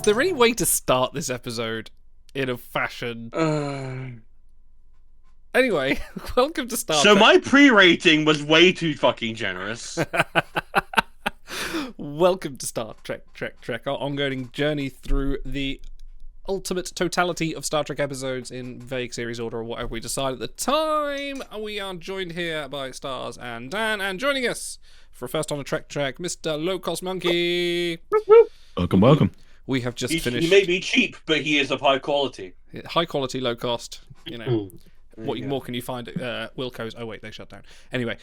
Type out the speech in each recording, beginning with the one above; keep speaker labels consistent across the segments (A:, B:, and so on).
A: there any way to start this episode in a fashion? Anyway, welcome to Star
B: So
A: Trek.
B: my pre-rating was way too fucking generous.
A: Welcome to Star Trek, our ongoing journey through the ultimate totality of Star Trek episodes in vague series order or whatever we decide at the time. We are joined here by Stars and Dan, and joining us for first on a Trek, Mr. Low Cost Monkey.
C: Welcome.
A: We have just finished.
B: He may be cheap, but he is of high quality.
A: High quality, low cost. You know, what more can you find at Wilco's? Oh wait, they shut down. Anyway,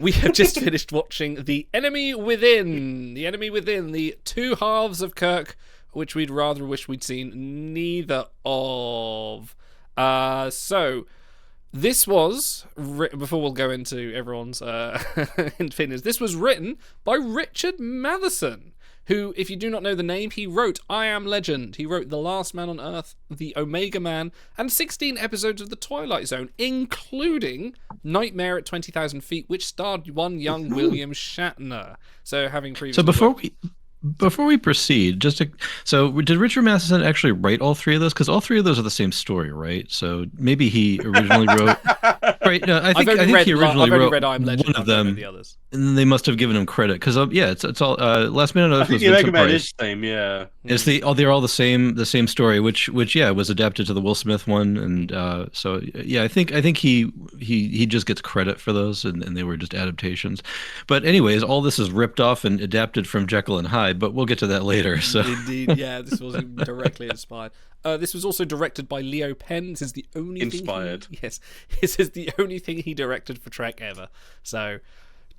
A: we have just finished watching The Enemy Within. The Enemy Within, the two halves of Kirk, which we'd rather wish we'd seen neither of. So this was before we'll go into everyone's opinions. This was written by Richard Matheson, who, if you do not know the name, he wrote I Am Legend. He wrote The Last Man on Earth, The Omega Man, and 16 episodes of The Twilight Zone, including Nightmare at 20,000 Feet, which starred one young William Shatner. So, having previously...
C: So before we proceed, so did Richard Matheson actually write all three of those? Because all three of those are the same story, right? So maybe he originally wrote. Right? No, I think he originally wrote
A: read I Am Legend,
C: one of them,
A: the others.
C: and they must have given him credit because it's all Last Man on Earth was
B: The Omega
C: Vincent
B: Man
C: Price.
B: is the same, yeah.
C: It's they're all the same story, which was adapted to the Will Smith one, and so yeah, I think he just gets credit for those, and they were just adaptations. But anyways, all this is ripped off and adapted from Jekyll and Hyde, but we'll get to that later. So
A: Indeed, yeah, this wasn't directly inspired. This was also directed by Leo Penn. This is the only
B: Inspired.
A: This is the only thing he directed for Trek ever. So,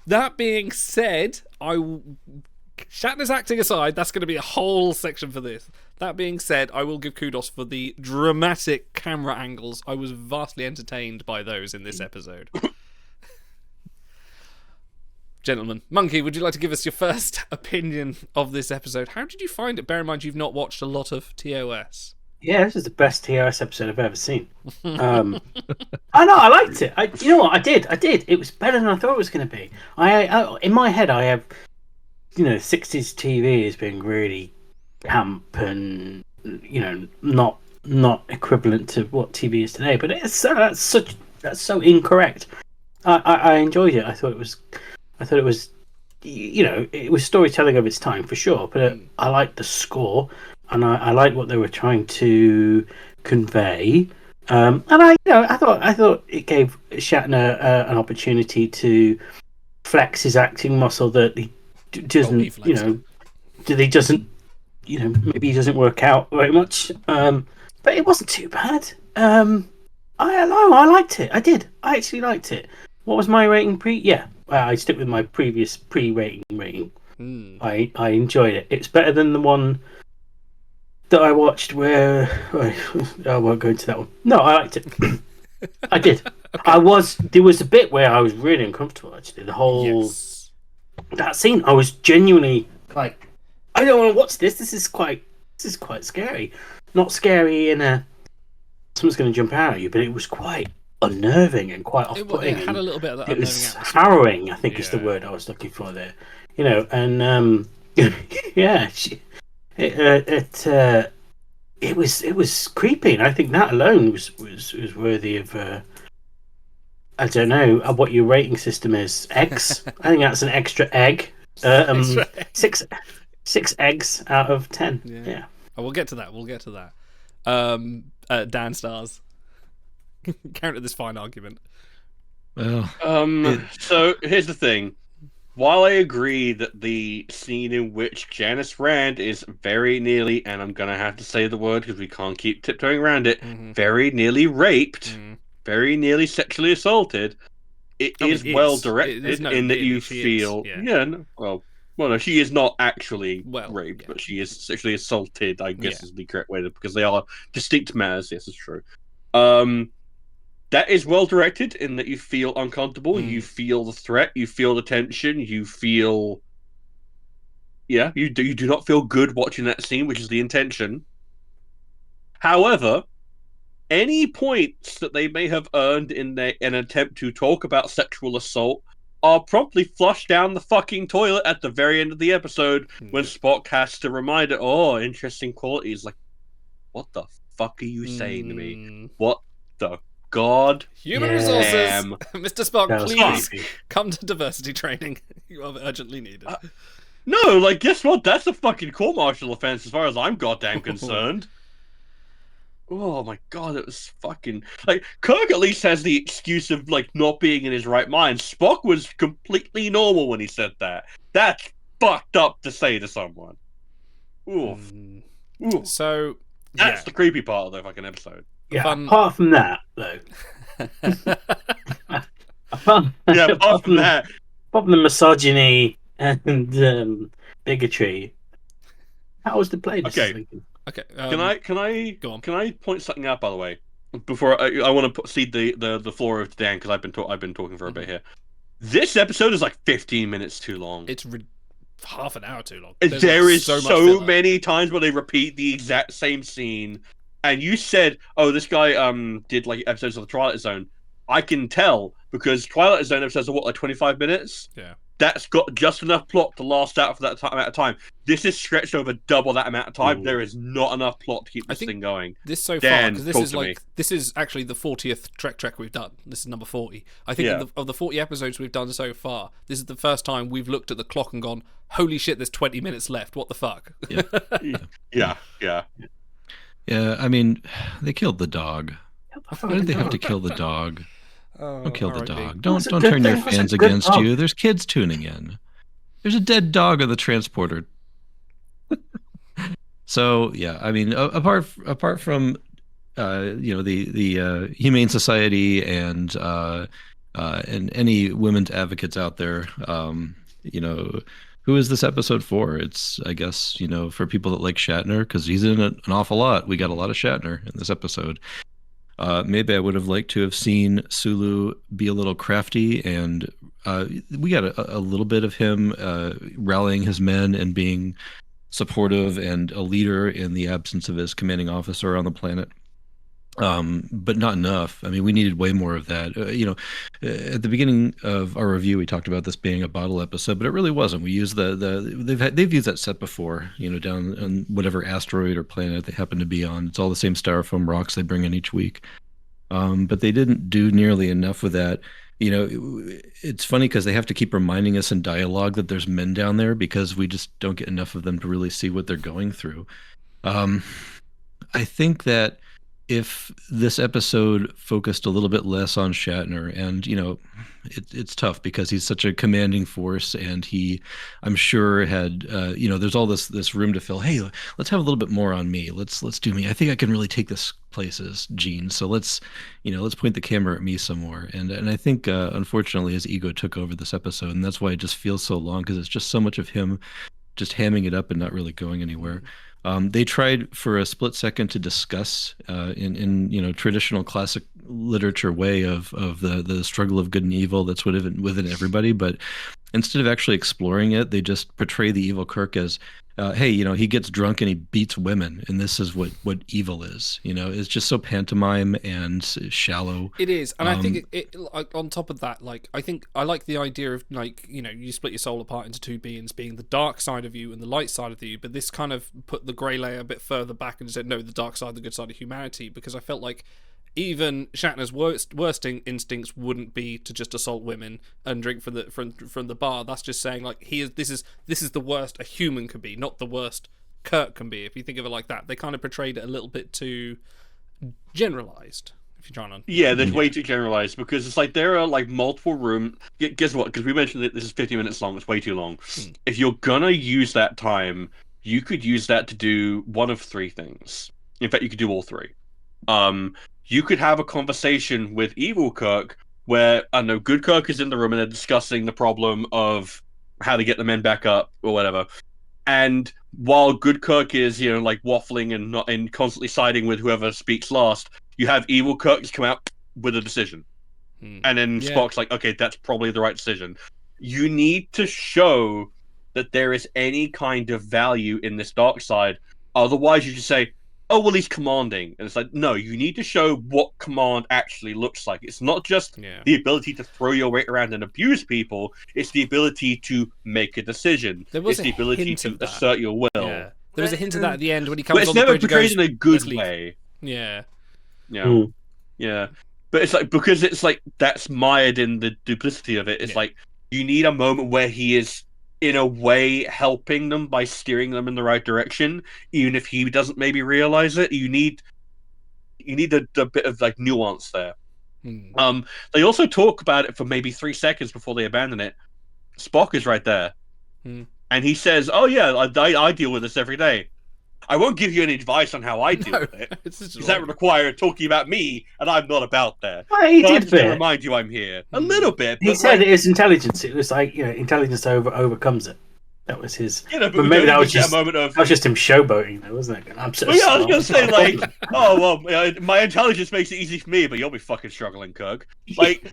A: that being said, Shatner's acting aside, that's going to be a whole section for this. That being said, I will give kudos for the dramatic camera angles. I was vastly entertained by those in this episode. Gentlemen, Monkey, would you like to give us your first opinion of this episode? How did you find it? Bear in mind you've not watched a lot of TOS.
D: Yeah, this is the best TOS episode I've ever seen. I know, I liked it. You know what? I did. It was better than I thought it was going to be. I in my head, I have, 60s TV as being really camp and, not equivalent to what TV is today. But that's so incorrect. I enjoyed it. I thought it was, it was storytelling of its time for sure. But I liked the score. And I like what they were trying to convey, and I thought it gave Shatner an opportunity to flex his acting muscle that he doesn't, maybe he doesn't work out very much. But it wasn't too bad. I liked it. I did. I actually liked it. What was my rating I stick with my previous rating. I enjoyed it. It's better than the one that I watched where I won't go into that one. No, I liked it. I did. Okay. There was a bit where I was really uncomfortable actually. The whole that scene, I was genuinely like, I don't want to watch this. This is quite scary. Not scary in a someone's going to jump out at you, but it was quite unnerving and quite off-putting.
A: It had a little bit of that.
D: It was harrowing, I think is the word I was looking for there. And yeah. It was creepy, and I think that alone was worthy of I don't know what your rating system is. Eggs. I think that's an extra egg. Six eggs out of 10. Yeah.
A: Oh, we'll get to that. Dan Stars. Counter this fine argument.
C: Well,
B: So here's the thing. While I agree that the scene in which Janice Rand is very nearly, and I'm going to have to say the word because we can't keep tiptoeing around it, very nearly raped, very nearly sexually assaulted, it is well directed in that you feel... no, she is not actually raped, but she is sexually assaulted, I guess is the correct way, because they are distinct matters, yes, it's true. That is well directed in that you feel uncomfortable, you feel the threat, you feel the tension, you feel... Yeah, you do not feel good watching that scene, which is the intention. However, any points that they may have earned in an attempt to talk about sexual assault are promptly flushed down the fucking toilet at the very end of the episode when Spock has to remind it, oh, interesting qualities. Like, what the fuck are you saying to me? What the god?
A: Human resources!
B: Damn.
A: Mr. Spock,
D: That was
A: please
D: creepy.
A: come to diversity training. You are urgently needed.
B: No, like, guess what? That's a fucking court-martial offense as far as I'm goddamn concerned. Oh my god, it was fucking... Like, Kirk at least has the excuse of, like, not being in his right mind. Spock was completely normal when he said that. That's fucked up to say to someone. Oof. Oof.
A: So,
B: That's the creepy part of the fucking episode.
D: Yeah,
A: Fun-
D: apart from that, though. apart from
B: that.
D: Apart from the misogyny and bigotry, how was the play this season?
A: Okay.
B: Can I
A: go on.
B: Can I point something out, by the way? Before I want to cede the floor over to Dan, because I've been talking for a bit here. This episode is like 15 minutes too long.
A: It's half an hour too long.
B: There is
A: so
B: so many times where they repeat the exact same scene. And you said, "Oh, this guy did like episodes of the Twilight Zone." I can tell because Twilight Zone episodes are what, like 25 minutes.
A: Yeah,
B: that's got just enough plot to last out for that amount of time. This is stretched over double that amount of time. There is not enough plot to keep this thing going.
A: This so
B: Dan,
A: far, because this is actually the 40th Trek we've done. This is number 40. I think of the 40 episodes we've done so far, this is the first time we've looked at the clock and gone, "Holy shit, there's 20 minutes left. What the fuck?"
B: Yeah.
C: Yeah, I mean, they killed the dog. Why did they have to kill the dog? Don't kill the dog. Don't turn your fans against you. There's kids tuning in. There's a dead dog on the transporter. So yeah, I mean, apart from the Humane Society and any women's advocates out there, who is this episode for? It's, I guess, for people that like Shatner, because he's in it an awful lot. We got a lot of Shatner in this episode. Maybe I would have liked to have seen Sulu be a little crafty, and we got a little bit of him rallying his men and being supportive and a leader in the absence of his commanding officer on the planet. But not enough. I mean, we needed way more of that. At the beginning of our review, we talked about this being a bottle episode, but it really wasn't. We used they've used that set before, down on whatever asteroid or planet they happen to be on. It's all the same styrofoam rocks they bring in each week. But they didn't do nearly enough with that. It's funny because they have to keep reminding us in dialogue that there's men down there because we just don't get enough of them to really see what they're going through. I think that if this episode focused a little bit less on Shatner, and it's tough because he's such a commanding force, and I'm sure had there's all this room to fill. Hey, let's have a little bit more on me. Let's do me. I think I can really take this places, Gene. So let's point the camera at me some more. And I think unfortunately his ego took over this episode, and that's why it just feels so long, because it's just so much of him just hamming it up and not really going anywhere. They tried for a split second to discuss in traditional classic literature way of the struggle of good and evil that's within everybody, but instead of actually exploring it, they just portray the evil Kirk as, hey, he gets drunk and he beats women, and this is what evil is. It's just so pantomime and shallow.
A: It is, and I think it on top of that, I think I like the idea of you split your soul apart into two beings, being the dark side of you and the light side of you. But this kind of put the grey layer a bit further back and said, no, the dark side, the good side of humanity, because I felt like even Shatner's worst instincts wouldn't be to just assault women and drink from the bar. That's just saying this is the worst a human could be, not the worst Kirk can be. If you think of it like that, they kind of portrayed it a little bit too generalized. If you're trying to,
B: there's way too generalized, because it's like there are multiple rooms. Guess what? Because we mentioned that this is 50 minutes long. It's way too long. If you're gonna use that time, you could use that to do one of three things. In fact, you could do all three. You could have a conversation with evil Kirk where, I know, good Kirk is in the room and they're discussing the problem of how to get the men back up or whatever. And while good Kirk is, waffling and constantly siding with whoever speaks last, you have evil Kirk just come out with a decision. And then Spock's like, okay, that's probably the right decision. You need to show that there is any kind of value in this dark side. Otherwise, you just say, oh well, he's commanding, and it's like, no, you need to show what command actually looks like. It's not just the ability to throw your weight around and abuse people. It's the ability to make a decision.
A: It's
B: the ability to assert your will.
A: Yeah. There was a hint of that at the end when he comes
B: but it's
A: on the
B: never
A: bridge and
B: portrayed
A: goes,
B: in a good
A: "Let's leave."
B: way.
A: Yeah.
B: Yeah. Yeah. But it's like, because it's like that's mired in the duplicity of it. It's like you need a moment where he is in a way helping them by steering them in the right direction, even if he doesn't maybe realize it. You need a bit of like nuance there. They also talk about it for maybe 3 seconds before they abandon it. Spock is right there, and he says, "Oh yeah, I deal with this every day. I won't give you any advice on how I deal with it, because that would require talking about me, and I'm not about there.
D: Well, he
B: but
D: did
B: I'm just gonna remind you I'm here a little bit."
D: He said it is intelligence. It was like, intelligence overcomes it. That was his.
B: But
D: maybe that was just a moment of. That was just him showboating, though, wasn't it? I'm so
B: well, yeah, I was gonna say like, oh well, my intelligence makes it easy for me, but you'll be fucking struggling, Kirk. Like,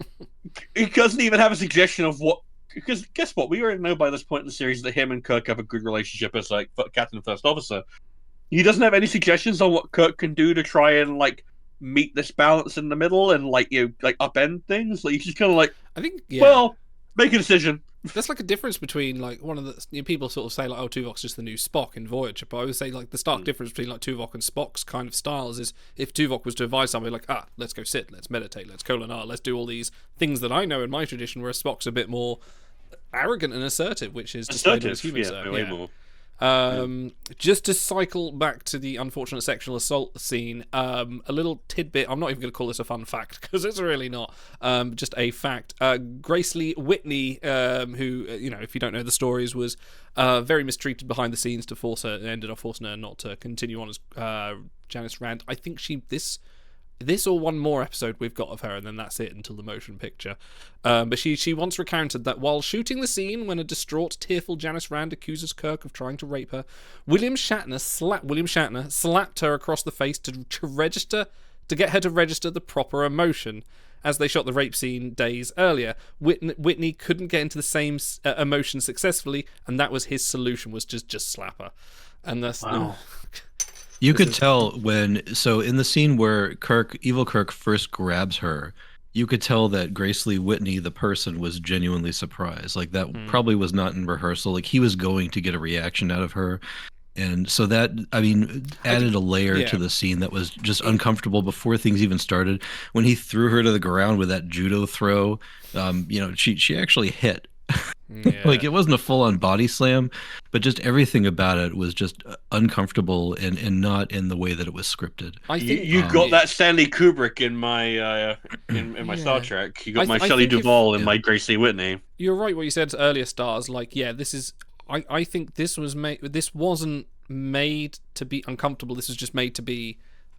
B: he doesn't even have a suggestion of what. Because guess what? We already know by this point in the series that him and Kirk have a good relationship as like captain and first officer. He doesn't have any suggestions on what Kirk can do to try and like meet this balance in the middle and like like upend things. Like he's just kind of like,
A: I think,
B: well, make a decision.
A: That's like a difference between like one of the people sort of say like, oh, Tuvok's just the new Spock in Voyager, but I would say like the stark difference between like Tuvok and Spock's kind of styles is if Tuvok was to advise somebody like, let's go sit, let's meditate, let's Kolinar, let's do all these things that I know in my tradition, whereas Spock's a bit more arrogant and assertive, which is displayed on his human
B: way more.
A: Just to cycle back to the unfortunate sexual assault scene, a little tidbit. I'm not even going to call this a fun fact because it's really not. Just a fact. Grace Lee Whitney, who if you don't know the stories, was very mistreated behind the scenes to force her, ended up forcing her not to continue on as Janice Rand. I think this or one more episode we've got of her, and then that's it until the motion picture. But she once recounted that while shooting the scene when a distraught, tearful Janice Rand accuses Kirk of trying to rape her, William Shatner slapped her across the face to get her to register the proper emotion. As they shot the rape scene days earlier, Whitney couldn't get into the same emotion successfully, and that was his solution, was just slap her. And that's
C: You could tell so in the scene where Evil Kirk first grabs her, you could tell that Grace Lee Whitney, the person, was genuinely surprised. Like that probably was not in rehearsal. Like he was going to get a reaction out of her. And so that, added a layer to the scene that was just uncomfortable before things even started. When he threw her to the ground with that judo throw, she actually hit. Like it wasn't a full-on body slam, but just everything about it was just uncomfortable and not in the way that it was scripted.
A: I think
B: you got that Stanley Kubrick in my in my Star Trek. You got my Shelley Duvall and my Grace Lee Whitney.
A: You're right what you said earlier, Stars. Like, this is. I think this was made. This wasn't made to be uncomfortable. This was just made to be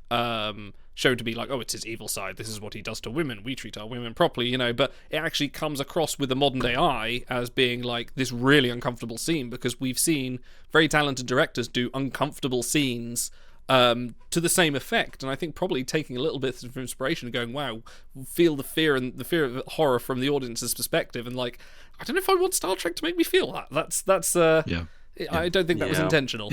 A: shown to be like, oh, it's his evil side. This is what he does to women. We treat our women properly, But it actually comes across with the modern day eye as being like this really uncomfortable scene, because we've seen very talented directors do uncomfortable scenes to the same effect, and I think probably taking a little bit of inspiration and going, wow, feel the fear of horror from the audience's perspective, and like, I don't know if I want Star Trek to make me feel that. That's I don't think that was intentional.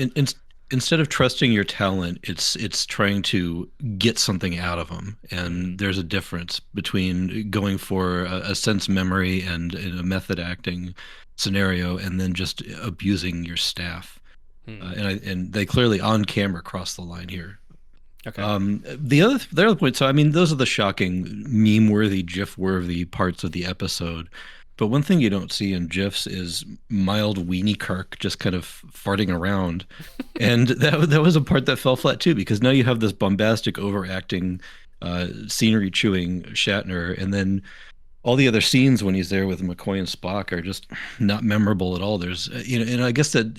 C: Instead of trusting your talent, it's trying to get something out of them, and there's a difference between going for a sense memory and a method acting scenario, and then just abusing your staff. And they clearly on camera cross the line here.
A: Okay.
C: The other point. So those are the shocking, meme-worthy, GIF-worthy parts of the episode. But one thing you don't see in GIFs is mild weenie Kirk just kind of farting around. And that was a part that fell flat too, because now you have this bombastic, overacting, scenery-chewing Shatner, and then all the other scenes when he's there with McCoy and Spock are just not memorable at all. There's, and I guess that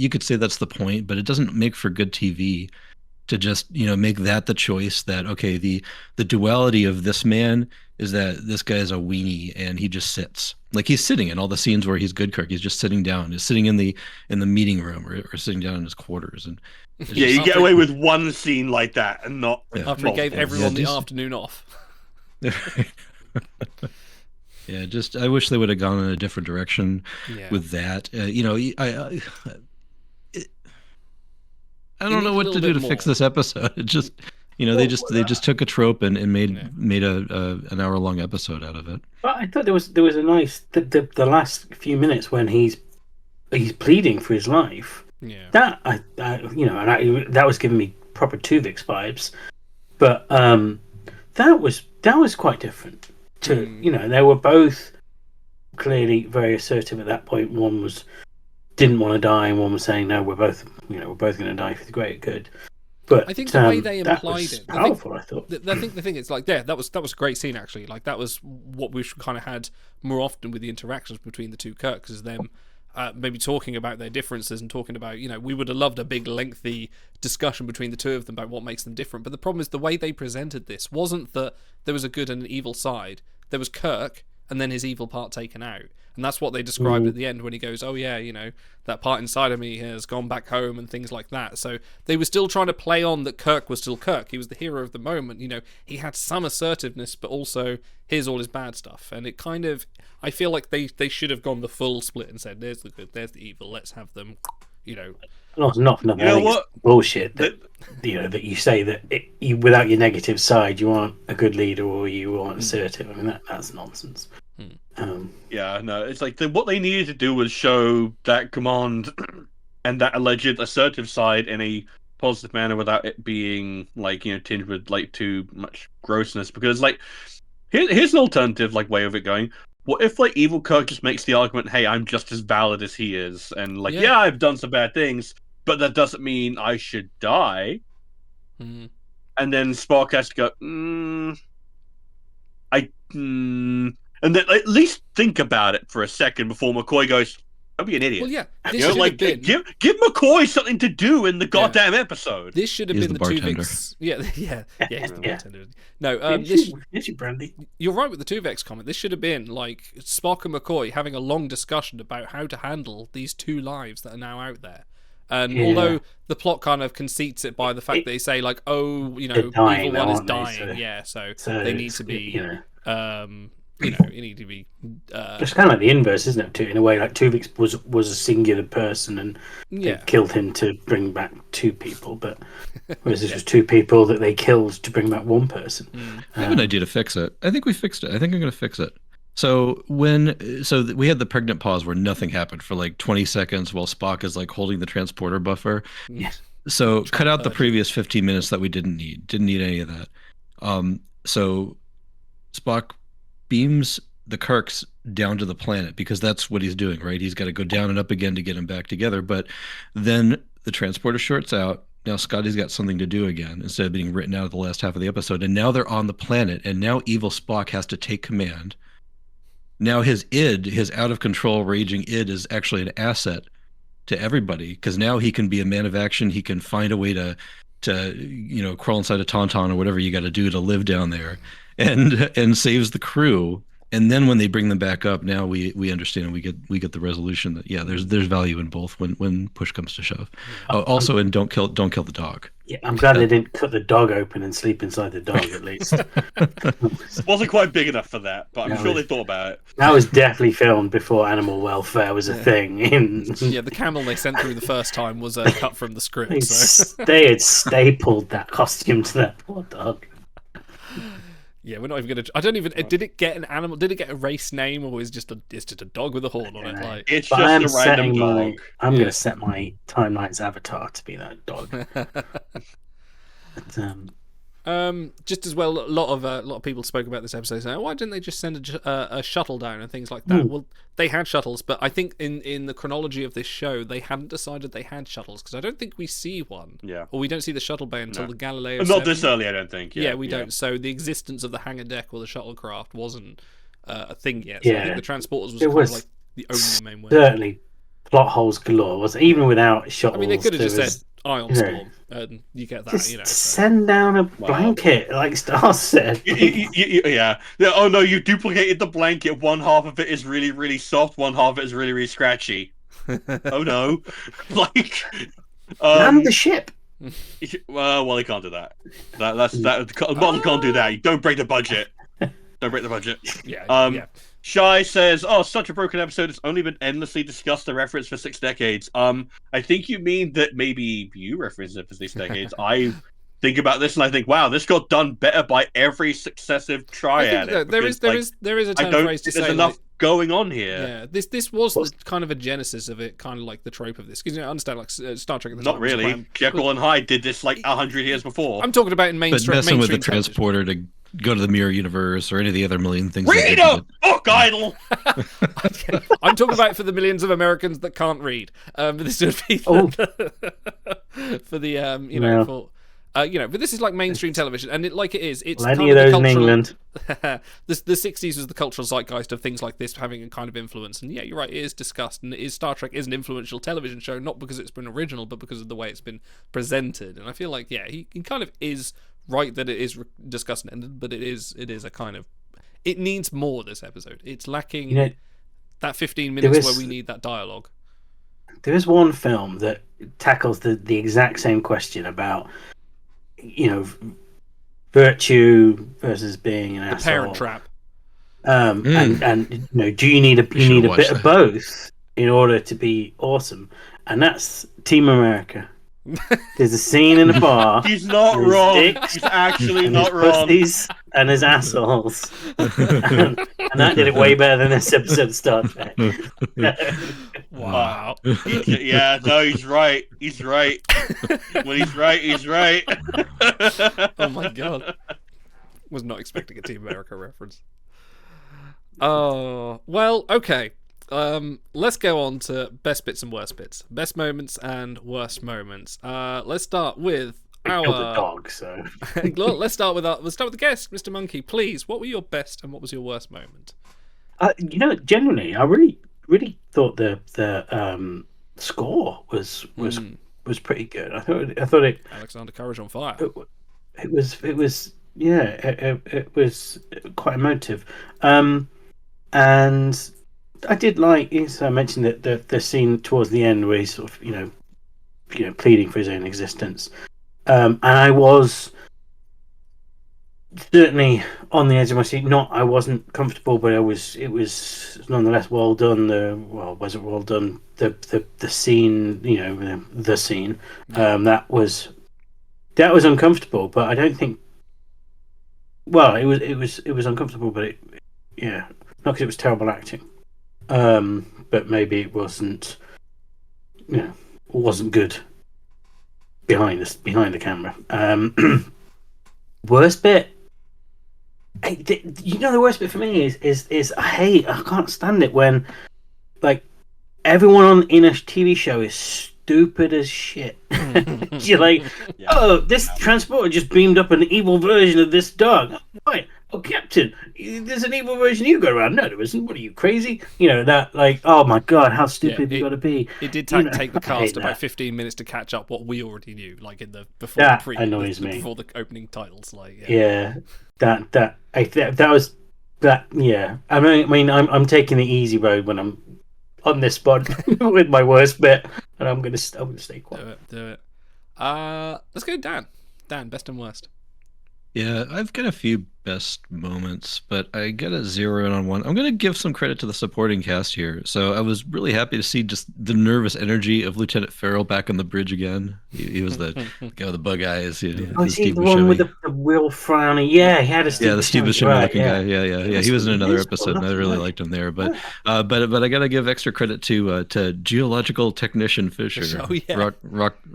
C: you could say that's the point, but it doesn't make for good TV to just, make that the choice that, okay, the duality of this man is that this guy is a weenie and he just sits. Like he's sitting in all the scenes where he's good Kirk. He's just sitting down. He's sitting in the meeting room or sitting down in his quarters. And
B: you get away with one scene like that and not
A: after he gave everyone the afternoon off.
C: Yeah, just I wish they would have gone in a different I don't know what to do to fix this episode. It just, they just took a trope and made an hour-long episode out of it.
D: But I thought there was a nice the last few minutes when he's pleading for his life.
A: Yeah.
D: That that was giving me proper Tuvix vibes, but that was quite different. They were both clearly very assertive at that point. One didn't want to die, and one was saying, "No, we're both going to die for the greater good." But
A: I think the way they implied it,
D: powerful. I thought.
A: I think the thing is that was a great scene actually. Like that was what we kind of had more often with the interactions between the two Kirks, is them maybe talking about their differences and talking about, we would have loved a big lengthy discussion between the two of them about what makes them different. But the problem is the way they presented this wasn't that there was a good and an evil side. There was Kirk and then his evil part taken out. And that's what they described at the end when he goes, oh yeah, that part inside of me has gone back home and things like that. So they were still trying to play on that Kirk was still Kirk. He was the hero of the moment. He had some assertiveness, but also here's all his bad stuff. And it kind of, I feel like they should have gone the full split and said, there's the good, there's the evil, let's have them,
D: Not bullshit that that you say that without your negative side you aren't a good leader or you aren't assertive. I mean that's nonsense.
B: It's like what they needed to do was show that command and that alleged assertive side in a positive manner without it being tinged with too much grossness. Because here's an alternative way of it going. What if evil Kirk just makes the argument, hey, I'm just as valid as he is, and I've done some bad things, but that doesn't mean I should die. And then Spock has to go, and then at least think about it for a second before McCoy goes, don't be an idiot.
A: Well, yeah, this should have been...
B: give McCoy something to do in the goddamn episode.
A: This should have been the Tuvix. Yeah, he's the bartender. No,
D: Brandy.
A: You're right with the Tuvix comment. This should have been Spock and McCoy having a long discussion about how to handle these two lives that are now out there. And although the plot kind of conceits it by the fact that they say evil one is dying, so they need to be, you need to be.
D: It's kind of like the inverse, isn't it? Too, in a way, Tuvix was a singular person, and they killed him to bring back two people. But whereas this was two people that they killed to bring back one person.
C: I have an idea to fix it. I think we fixed it. I think I'm going to fix it. So we had the pregnant pause where nothing happened for 20 seconds while Spock is holding the transporter buffer.
D: Yes.
C: So cut out the previous 15 minutes that we didn't need. Didn't need any of that. So Spock beams the Kirks down to the planet because that's what he's doing, right? He's got to go down and up again to get them back together. But then the transporter shorts out. Now Scotty's got something to do again instead of being written out of the last half of the episode. And now they're on the planet, and now evil Spock has to take command. Now his out of control raging id is actually an asset to everybody because now he can be a man of action. He can find a way to crawl inside a tauntaun or whatever you got to do to live down there, and saves the crew. And then when they bring them back up, now we understand and we get the resolution that there's value in both when push comes to shove. Also, and don't kill the dog.
D: Yeah, I'm glad they didn't cut the dog open and sleep inside the dog at least.
B: Wasn't quite big enough for that, but I'm sure they thought about it.
D: That was definitely filmed before animal welfare was a thing.
A: The camel they sent through the first time was cut from the script.
D: They had stapled that costume to that poor dog.
A: Yeah, we're not even gonna. I don't even. Did it get an animal? Did it get a race name, or is it's just a dog with a horn on it?
B: It's just a random dog.
D: I'm gonna set my Timeline's avatar to be that dog.
A: Just as well, a lot of people spoke about this episode saying, why didn't they just send a shuttle down and things like that? Well, they had shuttles, but I think in the chronology of this show, they hadn't decided they had shuttles because I don't think we see one.
B: Yeah.
A: Or we don't see the shuttle bay until the Galileo.
B: Not this early, I don't think.
A: Yeah, we don't. So the existence of the hangar deck or the shuttlecraft wasn't a thing yet. So I think the transporters was the only main way.
D: Certainly, plot holes galore. Was even without shuttles.
A: I mean, they could have just said Ion Storm, and you get that.
D: Just send down a blanket, like Star said.
B: Yeah. Oh no, you duplicated the blanket. One half of it is really, really soft. One half of it is really, really scratchy. Oh no!
D: Land the ship.
B: Well, he can't do that. Model can't do that. You don't break the budget. Don't break the budget.
A: Yeah.
B: Shy says, "Oh, such a broken episode. It's only been endlessly discussed the reference for 6 decades." I think you mean that maybe you referenced it for 6 decades. I think about this and I think, wow, this got done better by every successive try
A: I think
B: at it.
A: there is a
B: I
A: turn
B: don't
A: phrase to
B: think there's
A: say
B: enough
A: like,
B: going on here.
A: yeah, this was the kind of a genesis of it, kind of like the trope of this. Because I understand like Star Trek at the time.
B: Not really. Jekyll and Hyde did this like 100 years before.
A: I'm talking about in mainstream.
C: But messing with the
A: television.
C: transporter to go to the mirror universe or any of the other million things.
B: Read a book, Idle!
A: I'm talking about for the millions of Americans that can't read. This would be for the for. But this is like mainstream television, and it is. It's
D: plenty
A: kind
D: of those
A: the
D: in England.
A: the 60s was the cultural zeitgeist of things like this having a kind of influence, and yeah, you're right. It is discussed, and Star Trek is an influential television show, not because it's been original, but because of the way it's been presented. And I feel like he kind of is right that it is discussed and ended, but it is a kind of, it needs more. This episode, it's lacking that 15 minutes where we need that dialogue.
D: There is one film that tackles the exact same question about virtue versus being an asshole.
A: Parent Trap.
D: And do you need a bit of both in order to be awesome? And that's Team America. There's a scene in a bar.
B: He's not wrong. He's actually not wrong.
D: And there's assholes. and that did it way better than this episode of Star Trek.
A: Wow.
B: Yeah, no, he's right. He's right. When he's right, he's right.
A: Oh my god. Was not expecting a Team America reference. Oh, well, okay. Let's go on to best bits and worst bits. Best moments and worst moments. Let's start with our
D: dog. So
A: let's start with the guest, Mr. Monkey. Please, what were your best and what was your worst moment?
D: Genuinely, I really thought the score was pretty good. I thought it.
A: Alexander Courage on Fire.
D: It was quite emotive, and I did like. So I mentioned that the scene towards the end where he's sort of pleading for his own existence, and I was certainly on the edge of my seat. I wasn't comfortable, but it was nonetheless well done. Was it well done? The scene, the scene, that was uncomfortable, but I don't think. Well, it was uncomfortable, but not because it was terrible acting, but maybe it wasn't good behind the camera. Worst bit. The worst bit for me is I can't stand it when like everyone in a TV show is stupid as shit. You're like, this transporter just beamed up an evil version of this dog. Right. Oh, Captain, there's an evil version you go around. No, there isn't. What are you, crazy? That, like, oh my god, how stupid have you got to be?
A: It did take the cast about 15 minutes to catch up what we already knew, like before the opening titles. Like,
D: that was. I mean, I'm taking the easy road when I'm on this spot with my worst bit, and I'm gonna stay quiet.
A: Do it. Let's go, Dan. Dan, best and worst.
C: Yeah, I've got a few best moments, but I got to zero in on one. I'm going to give some credit to the supporting cast here. So I was really happy to see just the nervous energy of Lieutenant Farrell back on the bridge again. He was the guy with the bug eyes.
D: Is he the one with the real frowny? Yeah, he had a Steve
C: Buscemi looking guy. Yeah. He was in another episode, and I really liked him there. But I got to give extra credit to geological technician Fisher.
A: Oh yeah,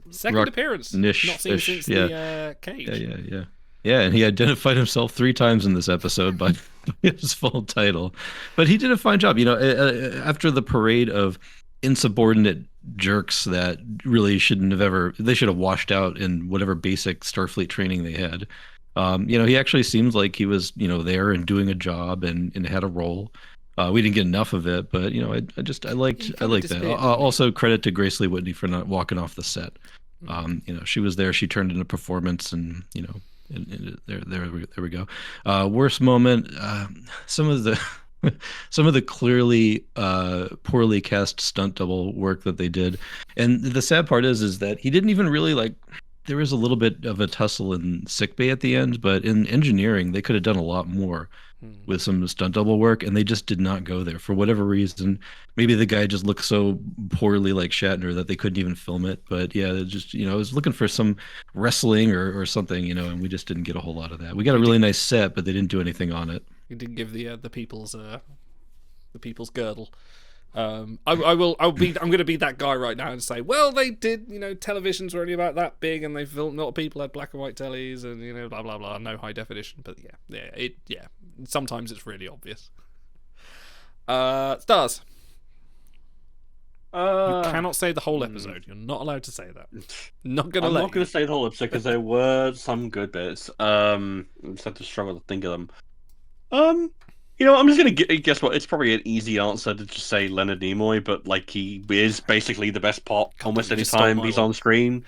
A: second appearance. Not seen since the cage.
C: Yeah. Yeah, and he identified himself 3 times in this episode by his full title. But he did a fine job. After the parade of insubordinate jerks that really they should have washed out in whatever basic Starfleet training they had. He actually seems like he was, there and doing a job and had a role. We didn't get enough of it, but I liked that. Also, credit to Grace Lee Whitney for not walking off the set. She was there. She turned in a performance, and And there we go. Worst moment. Some of the clearly poorly cast stunt double work that they did, and the sad part is that he didn't even really there is a little bit of a tussle in sickbay at the end, but in engineering, they could have done a lot more with some stunt double work, and they just did not go there for whatever reason. Maybe the guy just looked so poorly like Shatner that they couldn't even film it. But yeah, it just I was looking for some wrestling or something, and we just didn't get a whole lot of that. We got a really nice set, but they didn't do anything on it.
A: You didn't give the people's girdle. I'm going to be that guy right now and say, well, they did, televisions were only about that big, and they filmed, a lot of people had black and white tellies, and blah blah blah, no high definition. But yeah, sometimes it's really obvious. Stars. You cannot say the whole episode. You're not allowed to say that.
B: I'm not going to say the whole episode because there were some good bits. I just had to struggle to think of them. I'm just gonna guess what. It's probably an easy answer to just say Leonard Nimoy, but like he is basically the best part almost any time he's on screen.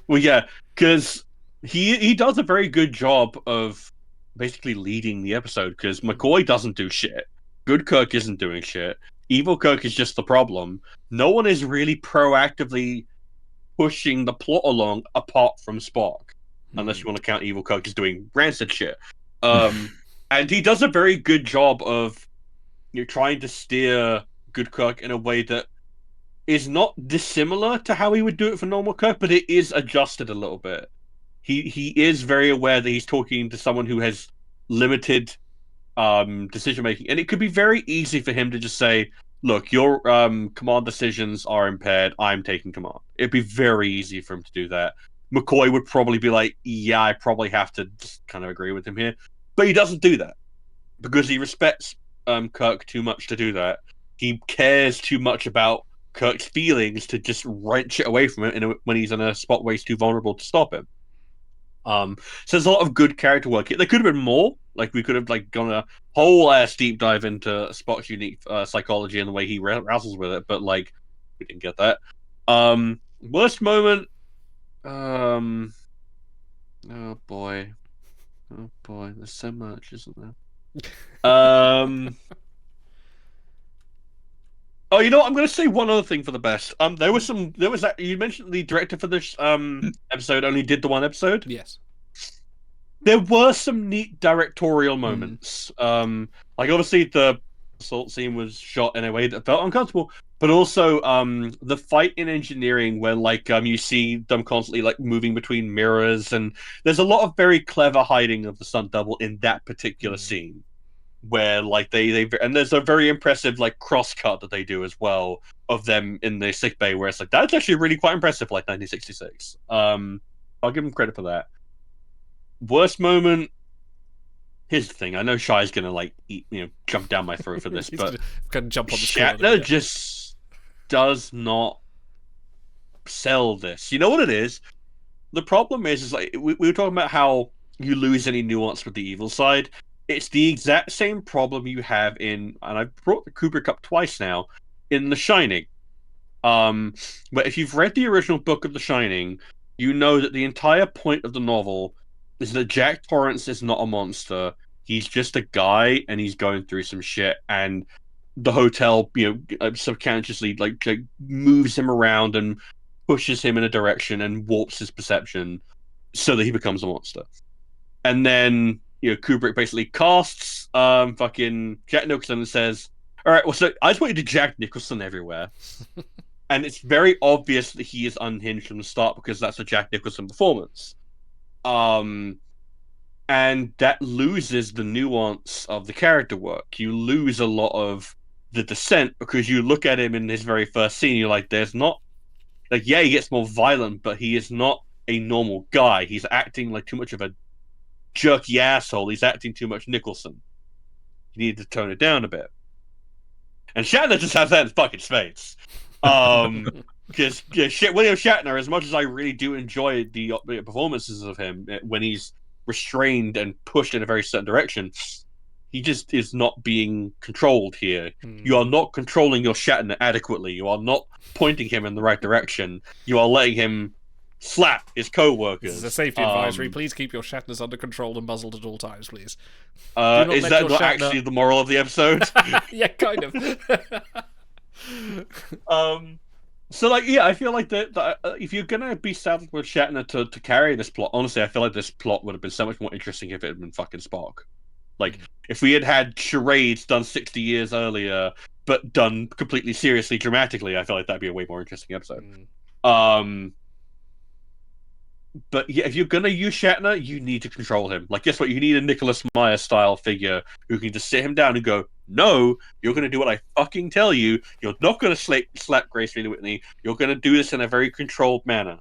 B: Well, yeah, because he does a very good job of basically leading the episode. Because McCoy doesn't do shit. Good Kirk isn't doing shit. Evil Kirk is just the problem. No one is really proactively pushing the plot along apart from Spock, unless you want to count Evil Kirk as doing rancid shit. And he does a very good job of trying to steer Good Kirk in a way that is not dissimilar to how he would do it for normal Kirk, but it is adjusted a little bit. He is very aware that he's talking to someone who has limited decision making, and it could be very easy for him to just say, "Look, your command decisions are impaired. I'm taking command." It'd be very easy for him to do that. McCoy would probably be like, "Yeah, I probably have to just kind of agree with him here." But he doesn't do that because he respects Kirk too much to do that. He cares too much about Kirk's feelings to just wrench it away from him when he's in a spot where he's too vulnerable to stop him. So there's a lot of good character work. There could have been more. Like we could have gone a whole ass deep dive into Spock's unique psychology and the way he wrestles with it. But we didn't get that. Worst moment. Oh boy. Oh boy, there's so much, isn't there? Oh, you know what? I'm going to say one other thing for the best. There was that you mentioned the director for this episode only did the one episode.
A: Yes.
B: There were some neat directorial moments. Obviously the assault scene was shot in a way that felt uncomfortable, but also the fight in engineering where you see them constantly moving between mirrors, and there's a lot of very clever hiding of the stunt double in that particular scene where they and there's a very impressive cross cut that they do as well of them in the sick bay where it's that's actually really quite impressive for 1966. I'll give them credit for that. Worst moment. Here's the thing. I know Shai's gonna jump down my throat for this, but
A: gonna jump on the
B: Shatner just does not sell this. You know what it is? The problem is we were talking about how you lose any nuance with the evil side. It's the exact same problem you have and I've brought the Kubrick up twice now, in The Shining. But if you've read the original book of The Shining, you know that the entire point of the novel is that Jack Torrance is not a monster. He's just a guy, and he's going through some shit, and the hotel, subconsciously moves him around and pushes him in a direction and warps his perception so that he becomes a monster. And then Kubrick basically casts fucking Jack Nicholson and says, "All right, well, so I just want you to Jack Nicholson everywhere." And it's very obvious that he is unhinged from the start because that's a Jack Nicholson performance. And that loses the nuance of the character work. You lose a lot of the descent because you look at him in his very first scene, you're there's not he gets more violent, but he is not a normal guy. He's acting too much of a jerky asshole. He's acting too much Nicholson. You need to tone it down a bit. And Shatner just has that in his fucking face. Because William Shatner, as much as I really do enjoy the performances of him when he's restrained and pushed in a very certain direction, he just is not being controlled here. You are not controlling your Shatner adequately. You are not pointing him in the right direction. You are letting him slap his co-workers.
A: This is a safety advisory. Please keep your Shatners under control and muzzled at all times, please.
B: Is that not actually the moral of the episode?
A: Yeah, kind of.
B: So, like, yeah, I feel like that if you're gonna be saddled with Shatner to carry this plot, honestly, I feel like this plot would have been so much more interesting if it had been fucking Spock. Like, if we had charades done 60 years earlier, but done completely seriously, dramatically, I feel like that'd be a way more interesting episode. But yeah, if you're gonna use Shatner, you need to control him. Like, guess what? You need a Nicholas Meyer style figure who can just sit him down and go, "No, you're gonna do what I fucking tell you. You're not gonna slap Grace Lee Whitney. You're gonna do this in a very controlled manner."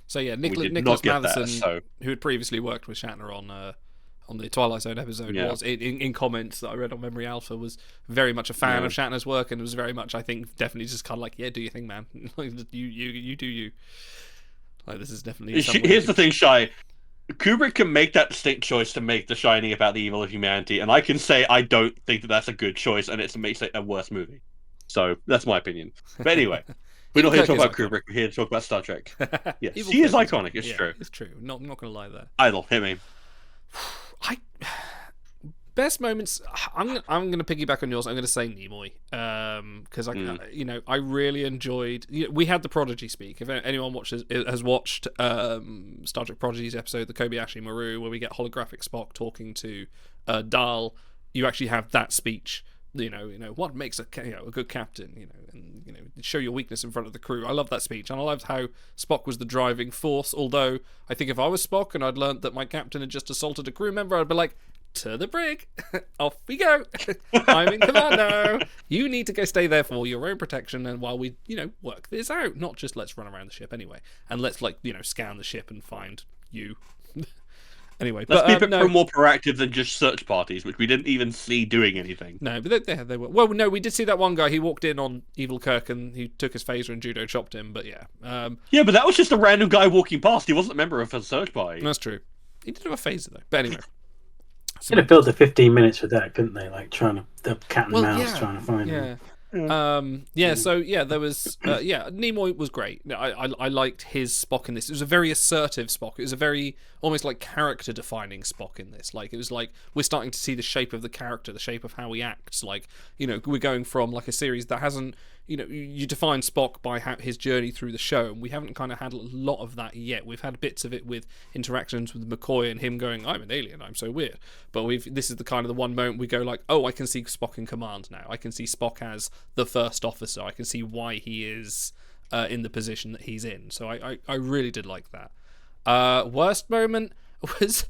A: So yeah,
B: We did
A: Nicholas
B: not get that,
A: Matheson,
B: so-
A: who had previously worked with Shatner on the Twilight Zone episode, was in comments that I read on Memory Alpha, was very much a fan of Shatner's work, and was very much, I think, definitely just kind of like, yeah, do your thing, man. you do you. Like, this is definitely.
B: Here's the thing, Shy. Kubrick can make that distinct choice to make The Shining about the evil of humanity, and I can say I don't think that that's a good choice, and it makes it a worse movie. So that's my opinion. But anyway, we're not here to talk about Kubrick. We're here to talk about Star Trek. Yes, he is iconic. It's true.
A: It's true. Not gonna lie there.
B: Idol, hit me.
A: Best moments. I'm gonna piggyback on yours. I'm gonna say Nimoy, because I really enjoyed. We had the Prodigy speak. If anyone has watched Star Trek Prodigy's episode, the Kobayashi Maru, where we get holographic Spock talking to Dahl, you actually have that speech. What makes a good captain. And show your weakness in front of the crew. I love that speech, and I loved how Spock was the driving force. Although I think if I was Spock and I'd learned that my captain had just assaulted a crew member, I'd be like, to the brig, off we go. I'm in command now. You need to go stay there for your own protection, and while we work this out, not just let's run around the ship anyway, and let's scan the ship and find you. Anyway,
B: let's be a bit more proactive than just search parties, which we didn't even see doing anything.
A: No, but they were. Well, no, we did see that one guy. He walked in on Evil Kirk and he took his phaser and judo chopped him. But yeah,
B: but that was just a random guy walking past. He wasn't a member of a search party.
A: That's true. He did have a phaser though. But anyway.
D: Could have filled the 15 minutes with that, couldn't they? Like the cat and mouse trying to find him.
A: So there was Nimoy was great. I liked his Spock in this. It was a very assertive Spock. It was a very almost like character defining Spock in this. Like, it was like we're starting to see the shape of the character, the shape of how he acts. Like, we're going from like a series that hasn't, you define Spock by his journey through the show, and we haven't kind of had a lot of that yet. We've had bits of it with interactions with McCoy and him going, "I'm an alien, I'm so weird." But this is the kind of the one moment we go like, "Oh, I can see Spock in command now. I can see Spock as the first officer. I can see why he is in the position that he's in." So I really did like that. Worst moment was,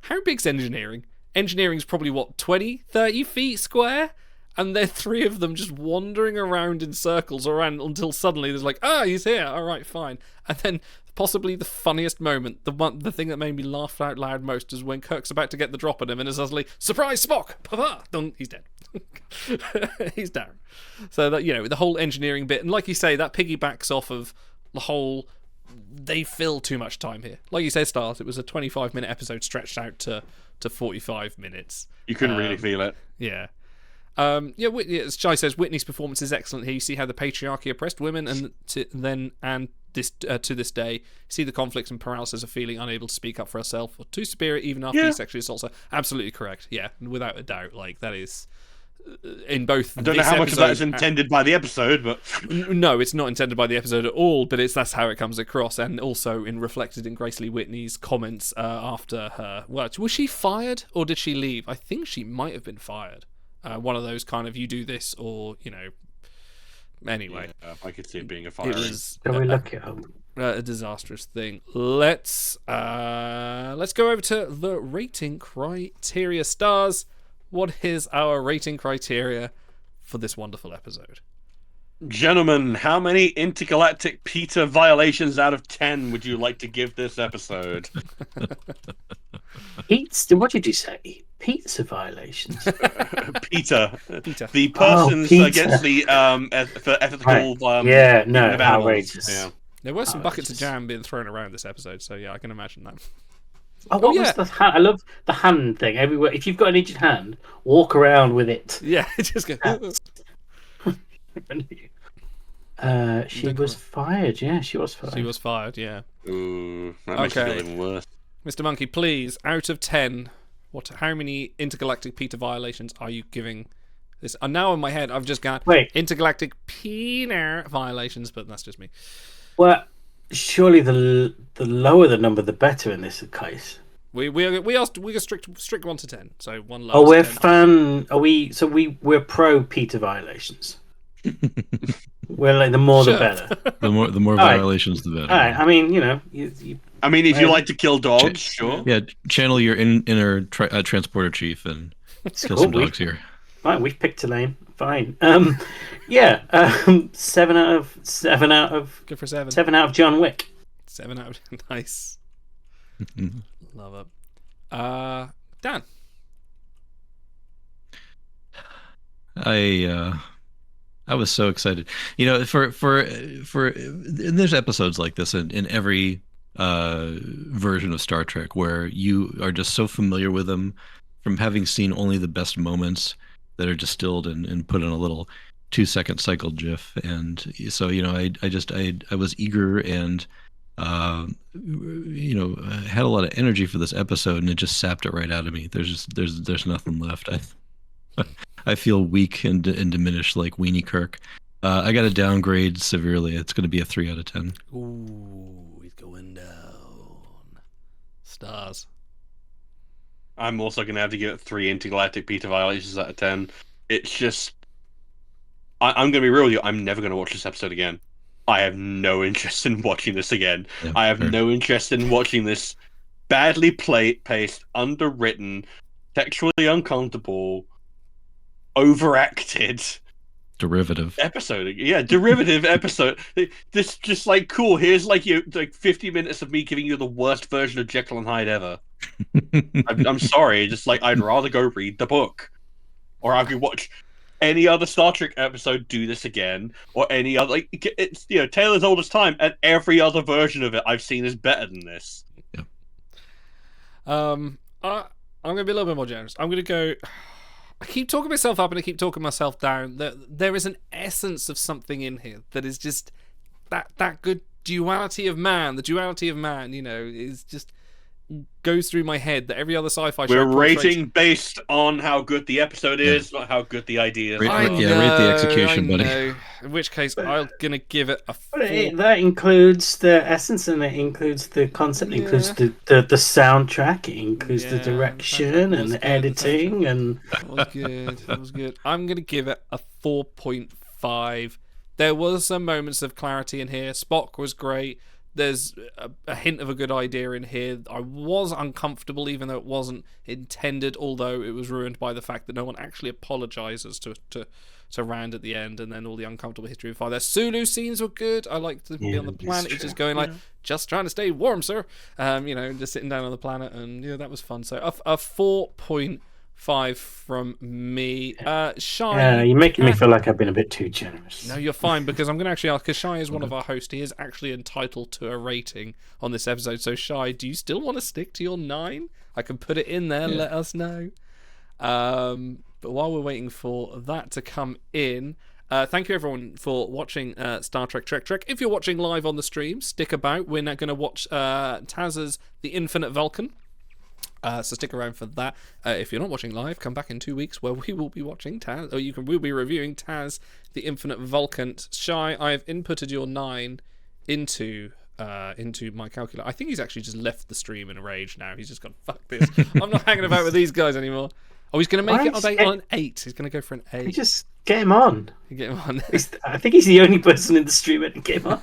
A: how big's engineering? Engineering's probably 20-30 feet square? And they're three of them just wandering around in circles until suddenly there's like, he's here, alright, fine. And then possibly the funniest moment, the thing that made me laugh out loud most, is when Kirk's about to get the drop on him and is suddenly, "Surprise, Spock! Papa!" Dun, he's dead. He's down. So that, the whole engineering bit, and like you say, that piggybacks off of the whole, they fill too much time here. Like you said, Stars, it was a 25-minute episode stretched out to 45 minutes.
B: You couldn't really feel it.
A: Yeah. As Chai says, Whitney's performance is excellent here. You see how the patriarchy oppressed women, and to this day, see the conflicts and paralysis of feeling unable to speak up for herself or too superior even after he sexually assaults her. Absolutely correct. Yeah, without a doubt. Like, that is in both.
B: I don't know how much of that is intended by the episode, but
A: no, it's not intended by the episode at all. But that's how it comes across, and also reflected in Grace Lee Whitney's comments after her. Well, was she fired or did she leave? I think she might have been fired. One of those kind of, you do this or, anyway.
B: Yeah, I could see it being a fire.
A: It was
D: Shall we look it up?
A: A disastrous thing. Let's go over to the rating criteria. Stars, what is our rating criteria for this wonderful episode?
B: Gentlemen, how many intergalactic Peter violations out of 10 would you like to give this episode?
D: Pizza? What did you say? Pizza violations?
B: Peter. The persons against the for ethical
D: outrageous.
B: Yeah.
A: There were some buckets of jam being thrown around this episode, so yeah, I can imagine that.
D: What was the hand? I love the hand thing everywhere. If you've got an injured hand, walk around with it.
A: Yeah, just go.
D: She was fired. Yeah, she was fired.
A: She was fired. Yeah.
B: Ooh, that makes it even worse.
A: Mr. Monkey, please, out of 10, how many intergalactic Peter violations are you giving This, and now in my head, I've just got
D: Wait.
A: intergalactic penal violations, but that's just me.
D: Well, surely the lower the number, the better in this case.
A: We strict 1 to 10, so one low.
D: Oh, we're fan. Are we? So we're pro Peter violations. We're like the more the better.
C: The more violations, the better.
D: All right. I mean,
B: I mean, if you like to kill dogs, sure.
C: Yeah, channel your inner transporter chief and kill some dogs here.
D: Fine, we've picked a lane. Fine. 7 out of 7 out of.
A: Good for 7.
D: 7 out of John Wick.
A: 7 out of nice. Love it. Dan.
C: I was so excited. For and there's episodes like this in every version of Star Trek where you are just so familiar with them from having seen only the best moments that are distilled and put in a little 2-second cycle GIF. And so, I was eager and had a lot of energy for this episode, and it just sapped it right out of me. There's nothing left. I feel weak and diminished like Weenie Kirk. I got to downgrade severely. It's going to be a 3 out of 10.
A: Ooh, he's going down. Stars.
B: I'm also going to have to give it 3 intergalactic Peter violations out of 10. It's just... I'm going to be real with you. I'm never going to watch this episode again. I have no interest in watching this again. Yeah, I have no interest in watching this badly paced, underwritten, sexually uncomfortable, overacted
C: derivative
B: episode. Yeah, derivative episode. This just like, cool, here's like 50 minutes of me giving you the worst version of Jekyll and Hyde ever. I'm sorry, just like, I'd rather go read the book, or I could watch any other Star Trek episode do this again, or any other, like, it's Tale as Old as Time, and every other version of it I've seen is better than this.
C: Yeah.
A: I'm gonna be a little bit more generous. I'm gonna go. I keep talking myself up and I keep talking myself down. There is an essence of something in here that is just that good duality of man. The duality of man, is just goes through my head that every other sci-fi show.
B: We're rating based on how good the episode is, not how good the idea is.
C: Rate the execution, buddy.
A: In which case, I'm gonna give it a 4.
D: That includes the essence, and it includes the concept, it includes the soundtrack, it includes the direction and the editing, and
A: that was good. That was good. I'm gonna give it a 4.5. There was some moments of clarity in here. Spock was great. There's a hint of a good idea in here. I was uncomfortable, even though it wasn't intended, although it was ruined by the fact that no one actually apologizes to Rand at the end, and then all the uncomfortable history of fire. Their Sulu scenes were good. I liked to be on the planet. It's just going like, just trying to stay warm, sir. Just sitting down on the planet, and that was fun. So a 4.5 from me. Shy.
D: Yeah, you're making me feel like I've been a bit too generous.
A: No, you're fine, because I'm going to actually ask, because Shy is one of our hosts. He is actually entitled to a rating on this episode. So, Shy, do you still want to stick to your 9? I can put it in there. Yeah. Let us know. But while we're waiting for that to come in, thank you everyone for watching Star Trek Trek. If you're watching live on the stream, stick about. We're now going to watch Taz's The Infinite Vulcan. So stick around for that. If you're not watching live, come back in 2 weeks where we will be watching Taz, or we'll be reviewing Taz, The Infinite Vulcan. Shy, I have inputted your 9 into my calculator. I think he's actually just left the stream in a rage now. He's just gone, fuck this. I'm not hanging about with these guys anymore. Oh, he's going to make it on an 8. He's going to go for an 8.
D: You just get him on.
A: Get him on.
D: I think he's the only person in the stream that can get him on.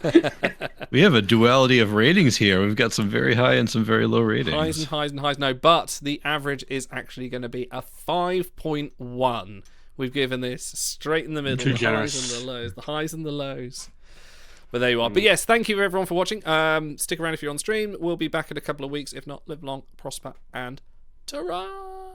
C: We have a duality of ratings here. We've got some very high and some very low ratings.
A: Highs and highs and highs. No, but the average is actually going to be a 5.1. We've given this straight in the middle.
B: Too
A: the
B: generous.
A: Highs and the lows. The highs and the lows. But there you are. But yes, thank you everyone for watching. Stick around if you're on stream. We'll be back in a couple of weeks. If not, live long, prosper, and ta-ra!